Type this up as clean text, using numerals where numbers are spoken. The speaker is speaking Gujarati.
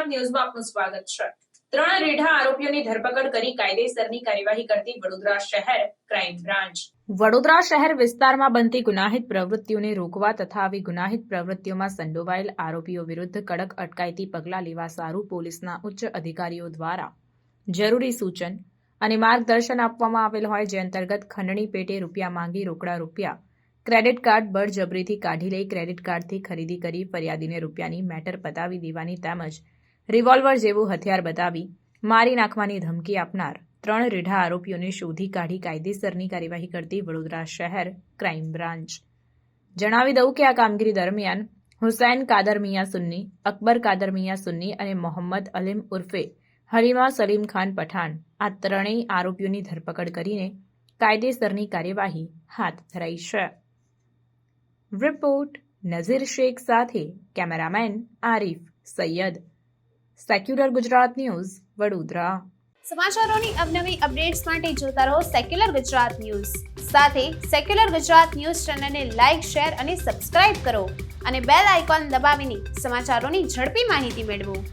ગુજરાત ન્યૂઝમાં આપનું સ્વાગત છે। 3 રેઢા આરોપીઓની ધરપકડ કરી કાયદેસરની કાર્યવાહી કરતી વડોદરા શહેર ક્રાઇમ બ્રાન્ચ। વડોદરા શહેર વિસ્તારમાં બનતી ગુનાહિત પ્રવૃત્તિઓને રોકવા તથા આવી ગુનાહિત પ્રવૃત્તિઓમાં સંડોવાયેલ આરોપીઓ વિરુદ્ધ કડક અટકાયતી પગલાં લેવા સારું પોલીસના ઉચ્ચ અધિકારીઓ દ્વારા જરૂરી સૂચન અને માર્ગદર્શન આપવામાં આવેલ હોય, જે અંતર્ગત ખંડણી પેટે રૂપિયા માંગી રોકડા રૂપિયા ક્રેડિટ કાર્ડ બળજબરીથી કાઢી લઈ ક્રેડિટ કાર્ડથી ખરીદી કરી ફરિયાદીને રૂપિયાની મેટર પતાવી દેવાની તેમજ રિવોલ્વર જેવું હથિયાર બતાવી મારી નાખવાની ધમકી આપનાર 3 રેઢા આરોપીઓને શોધી કાઢી કાયદેસરની કાર્યવાહી કરતી વડોદરા શહેર ક્રાઇમ બ્રાન્ચ। જણાવી દઉં કે આ કામગીરી દરમિયાન હુસૈન કાદર મિયા સુન્ની, અકબર કાદર મિયા સુન્ની અને મોહમ્મદ અલીમ ઉર્ફે હલીમા સલીમ ખાન પઠાણ આ 3 આરોપીઓની ધરપકડ કરીને કાયદેસરની કાર્યવાહી હાથ ધરાઈ છે। રિપોર્ટ નઝીર શેખ સાથે cameraman Arif Sayyed, secular Gujarat news, Vadodara. સમાચારોની અવનવી અપડેટ્સ માટે જોતા રહો સેક્યુલર ગુજરાત ન્યૂઝ। સાથે સેક્યુલર ગુજરાત ન્યૂઝ ચેનલને લાઇક, શેર અને સબસ્ક્રાઇબ કરો અને બેલ આઇકોન દબાવીને સમાચારોની ઝડપી માહિતી મેળવો।